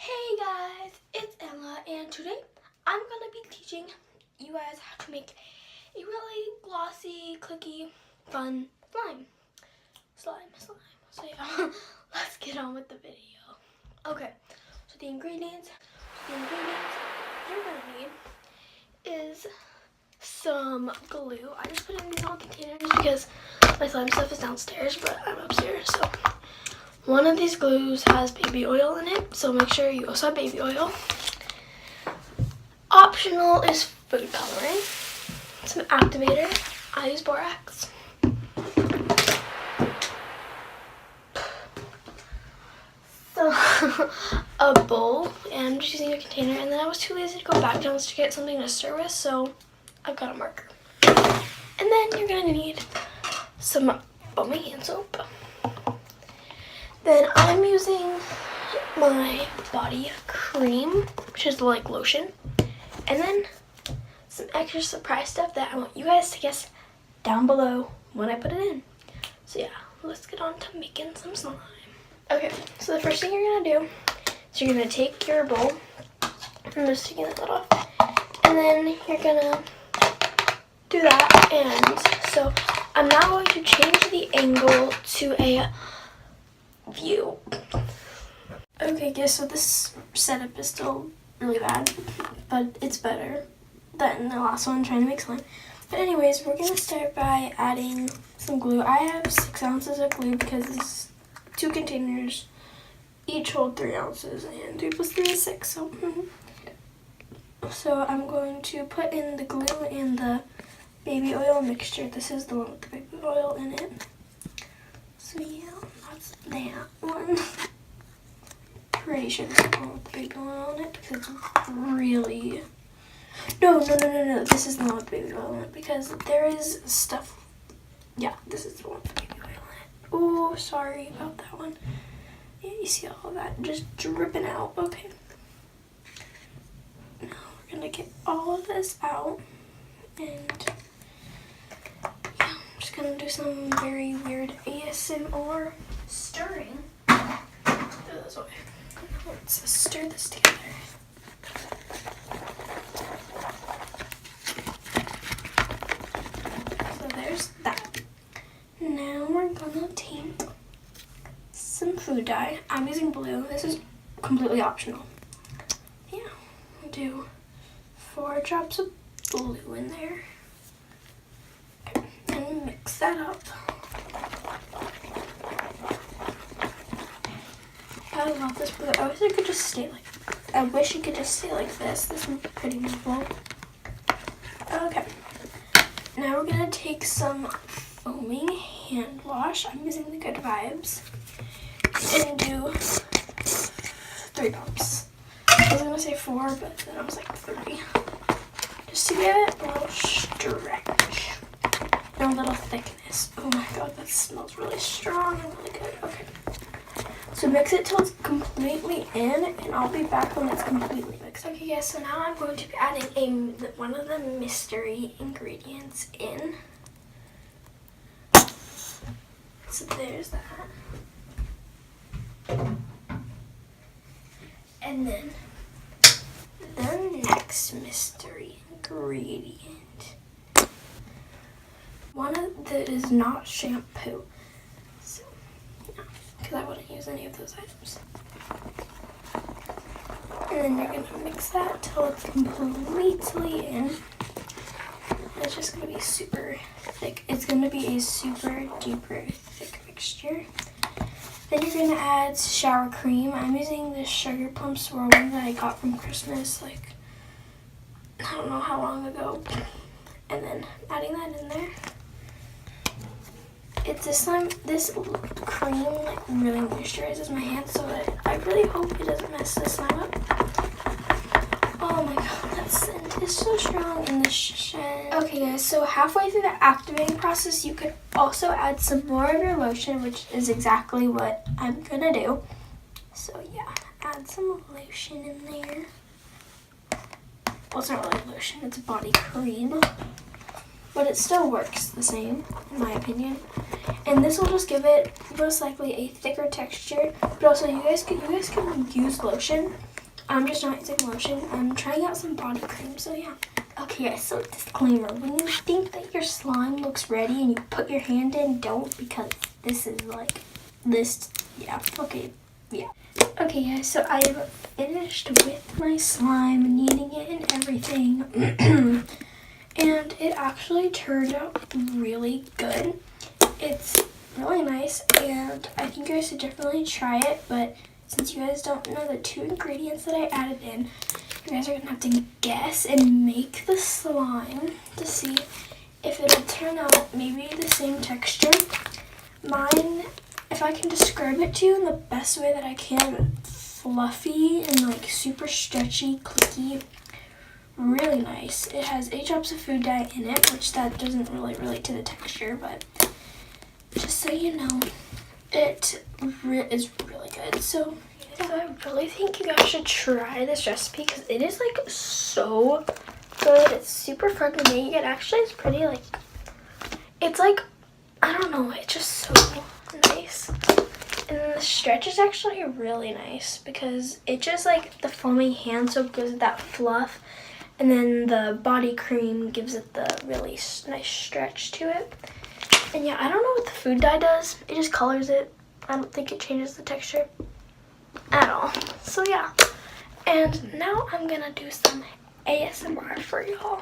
Hey guys, it's Emma, and today I'm gonna be teaching you guys how to make a really glossy, clicky, fun slime. So yeah, let's get on with the video. Okay, so the ingredients you're gonna need is some glue. I just put it in these little containers because my slime stuff is downstairs, but I'm upstairs, so. One of these glues has baby oil in it, so make sure you also have baby oil. Optional is food coloring, some activator. I use borax. So a bowl, and I'm just using a container, and then I was too lazy to go back down to get something to stir with, so I've got a marker. And then you're gonna need some foamy hand soap. Then I'm using my body cream, which is like lotion, and then some extra surprise stuff that I want you guys to guess down below when I put it in. So yeah, let's get on to making some slime. Okay, so the first thing you're gonna do is you're gonna take your bowl, I'm just taking the lid off, and then you're gonna do that. And so I'm now going to change the angle to a view. Okay guys, so this setup is still really bad, but it's better than the last one trying to make slime. But anyways, we're gonna start by adding some glue. I have 6 ounces of glue because these 2 containers each hold 3 ounces, and 3 plus 3 is 6. So I'm going to put in the glue and the baby oil mixture. This is the one with the baby oil in it. So yeah, that's that one. Pretty sure this is the one with the baby oil on it because it's really... No. This is the one with the baby oil on it because there is stuff... Yeah, this is the one with the baby oil on it. Oh, sorry about that one. Yeah, you see all of that just dripping out. Okay. Now we're gonna get all of this out, and yeah, I'm just gonna do some very weird ASMR stirring. Go this way. Let's stir this together. So there's that. Now we're gonna take some food dye. I'm using blue. This is completely optional. Yeah, I'll do 4 drops of blue in there. Okay, and mix that up. I love this blue. I wish it could just stay like this. This one's pretty beautiful. Okay. Now we're gonna take some foaming hand wash. I'm using the Good Vibes. And do 3 drops. I was gonna say 4, but then I was like 3. Just to get it a little stretch and a little thickness. Oh my god, that smells really strong and really good. Okay. So mix it till it's completely in, and I'll be back when it's completely mixed. Okay guys, so now I'm going to be adding one of the mystery ingredients in. So there's that. And then the next mystery ingredient. One of that is not shampoo. So yeah, because I wouldn't use any of those items. And then you're gonna mix that till it's completely in. It's just gonna be super thick. It's gonna be a super duper thick mixture. Then you're gonna add shower cream. I'm using this Sugar Plum Swirl one that I got from Christmas, like, I don't know how long ago. And then adding that in there. This cream like really moisturizes my hands, so I really hope it doesn't mess this slime up. Oh my god, that scent is so strong in this shed. Okay guys, so halfway through the activating process, you could also add some more of your lotion, which is exactly what I'm gonna do. So yeah, add some lotion in there. Well, it's not really lotion, it's body cream. But it still works the same, in my opinion. And this will just give it most likely a thicker texture. But also, you guys can use lotion I'm just not using lotion. I'm trying out some body cream, so yeah. Okay guys, so disclaimer, when you think that your slime looks ready and you put your hand in, don't, because this is like, this, yeah, okay, yeah. Okay guys, so I have finished with my slime, kneading it and everything, and it actually turned out really good. It's really nice, and I think you guys should definitely try it, but since you guys don't know the 2 ingredients that I added in, you guys are going to have to guess and make the slime to see if it'll turn out maybe the same texture. Mine, if I can describe it to you in the best way that I can, fluffy and like super stretchy, clicky, really nice. It has 8 drops of food dye in it, which that doesn't really relate to the texture, but just so you know, it is really good. So I really think you guys should try this recipe because it is like so good. It's super fun to make. It actually is pretty like, it's like, I don't know, it's just so nice. And the stretch is actually really nice because it just like, the foaming hand soap gives it that fluff, and then the body cream gives it the really nice stretch to it. And yeah, I don't know what the food dye does. It just colors it. I don't think it changes the texture at all. So yeah, and now I'm gonna do some ASMR for y'all.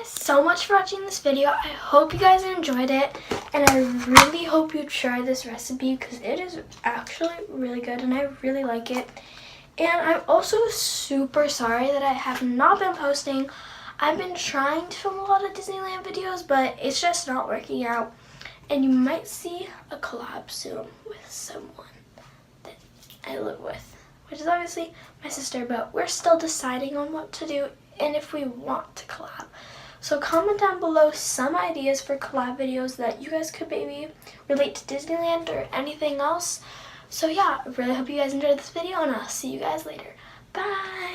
So much for watching this video. I hope you guys enjoyed it, and I really hope you try this recipe because it is actually really good and I really like it. And I'm also super sorry that I have not been posting. I've been trying to film a lot of Disneyland videos, but it's just not working out, and you might see a collab soon with someone that I live with, which is obviously my sister, but we're still deciding on what to do and if we want to collab. So comment down below some ideas for collab videos that you guys could maybe relate to Disneyland or anything else. So yeah, I really hope you guys enjoyed this video, and I'll see you guys later. Bye!